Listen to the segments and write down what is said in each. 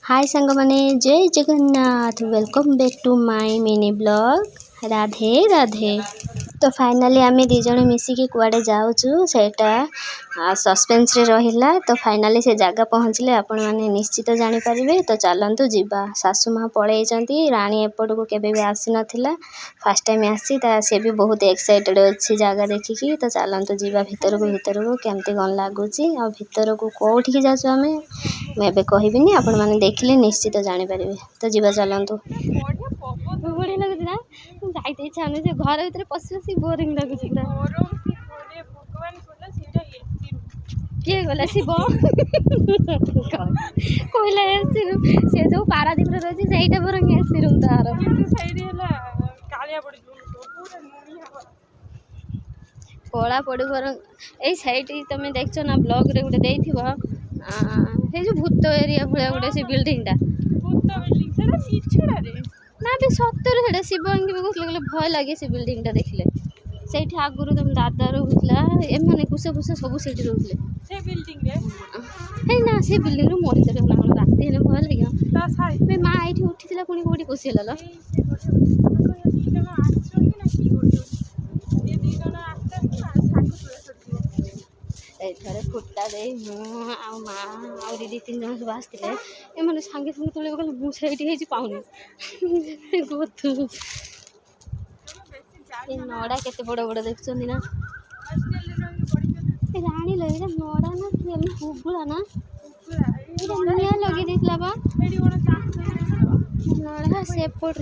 हाय सांग माने जय Jagannath welcome back to my mini blog Radhe Radhe. तो फाइनाली आम दीज मिसिकी कुआडे जाऊँ सेटा सस्पेन्स रे रहिला। तो फाइनाली से जगह पहुँचले आपण मैंने निश्चित जानीपारे। तो चलतु जीवा सासू माँ पलैती राणी एपट को केवे भी आसी नाथिला फर्स्ट टाइम आसी सी भी बहुत एक्साइटेड अच्छी जगह देखिकी। तो चलतु जीवा भितर को केमती कौन लगुच आ भितर को कौटिकी जाऊँ आम मुझे कहबी आपण मैंने देखिले निश्चित जानीपारे। तो जीवा चलतु बढ़िया लगुच ना जाइते इच्छा से घर भीतर पशि पशि बोरिंग लगुच किए गला शिव कहला एसी रूम से जो पारादीप रही से बरंग एसी रूम तार कला पड़ बरंग यही सैड तुम देख ना ब्लॉग रे गोटे से जो भूत एरिया भाया गोटे से बिल्डिंगटा ना भी सतर से शिव कहते भय लगे से बिल्डिंगटा देखले से आगुरी तुम दादा रोला एम कुश फुश सब से रोले ना से बिल्डिंग मरीद राति हेल्ले भय लगे माँ ये उठी पुणी कौटी पशिगला एठारे फुटा दे माँ दी तीन जन सब आसते एम सागे सागे तुले गले मुझे पाऊनी गोधु नड़ा केते बड़ बड़ देखुं ना राणी लगे नड़ा ना हुबुला ना निया लगे देला बा नड़ा सेपट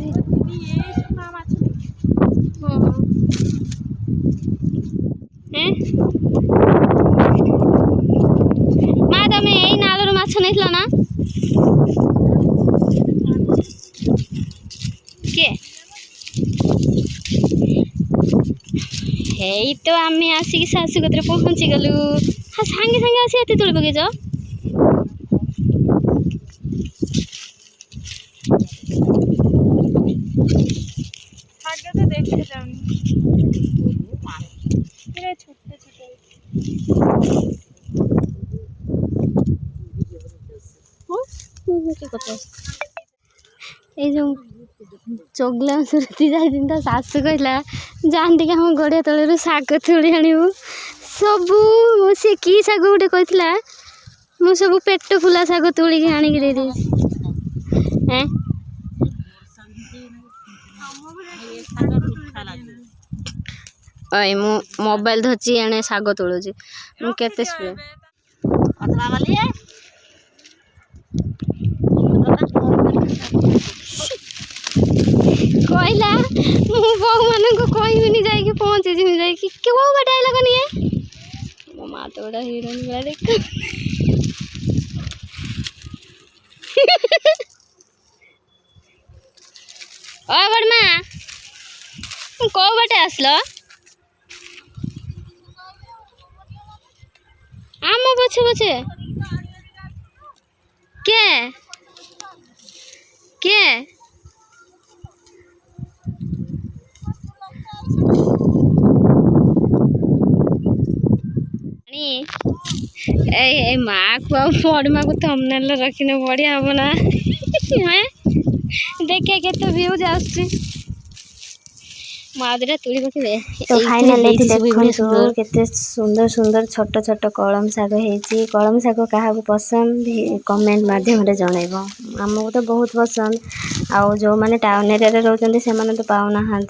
माँ तमें यही नालर माछ नहीं ना के हे तो आम आसिक शाशु कतरे पहुँची गलु हाँ सांगे सांगे आसी एत तुले पकईच ये जो चगला सुरती जाती तो शाशु कहला जाती कि हम गड़िया तलू शाग तोड़ी आणु सबू सी कि शाग गोटे कहला मु सब पेट फुला शाग तोड़िक आणिक दे मु मोबाइल धरची एने शाग तोड़ुची मु केते कहला बो मान कहबी जाकि पहुँची जा क्यों बाटे आइल कनी मो माँ तो गोटा हिरोइन गला देख बड़मा कौ बाटे आसल आम पछे पछे के ए माँ को बड़ माँ को थंबनेल रखने बढ़िया हम ना देखे के तो व्यूज आसुची मादरा तुली पके तो फाइनली देखो केते सुंदर सुंदर छोट छोट कलम शाग हेची कलम शाग क्या पसंद कमेंट माध्यम रे जनइबो हमको तो बहुत पसंद आउ जो माने टाउन एरिया रोचंती से माने तो पाउना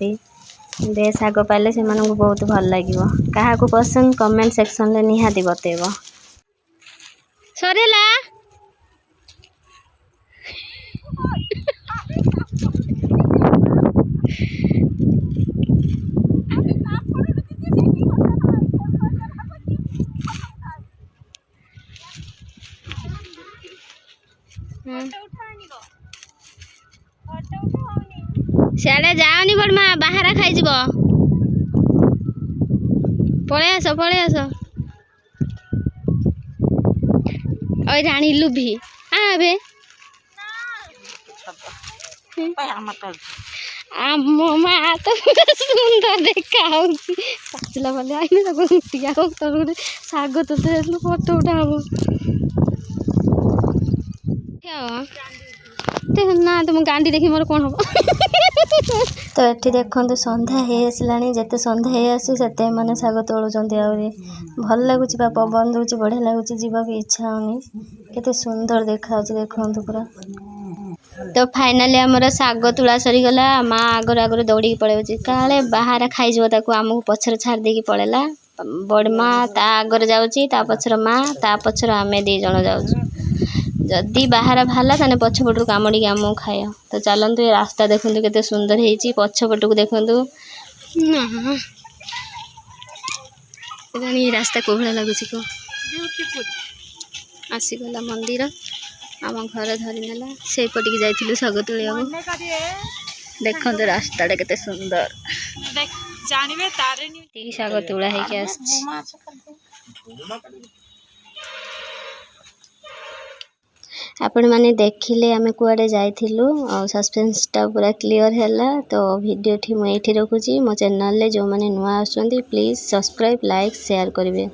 दे शाग पाइले से माने बहुत भल लागिवो क्या पसंद कमेंट सेक्शन रे निहाती बतेबो सरेला सियाड़े जाओनी बड़मा बाहर खाई पलि आस राणी लुभी आबे आम माँ तो सुंदर देखा पाचला वाले आई शाग तो फोटो उठा ना तुम गांडी देखी मोर कौन हम तो ये देखो सन्ध्या हो आसलानी जिते सन्ध्या हो आसी से मैंने शाग तोलुंट आहरी भल लगुच पवन दूसरी बढ़िया लगुच जीवाक इच्छा होनी केते सुंदर देखा देखो पूरा। तो फाइनाली आमर शाग तुला सरीगला माँ आगर आगर दौड़ी पलैया काले बाहर खाईज आमको पछर छाड़ देकी पड़ेला बड़मा ता आगर जाऊँगी ता पछर माँ ता पछर आम दी जन जाऊँ जदि बाहर बाहर ताने पछपटू कामुड़ी आमको खाए। तो चलतु ये रास्ता देखु केते सुंदर होती पछपट को देखु ये रास्ता को भाया लगुच को आसीगला मंदिर आम घर धरीनेला से पटिक जाइलु शाग तुलिया देखो रास्ता केते सुंदर शाग तुला होके आपण मैंने देखिले आमे कुआडे जाइथिलु और सस्पेंसटा पूरा क्लियर हैला। तो वीडियो ठी मैं एठी रखुची मो चैनल ले जो माने नुआ आछंती प्लीज सब्सक्राइब लाइक शेयर करिवे।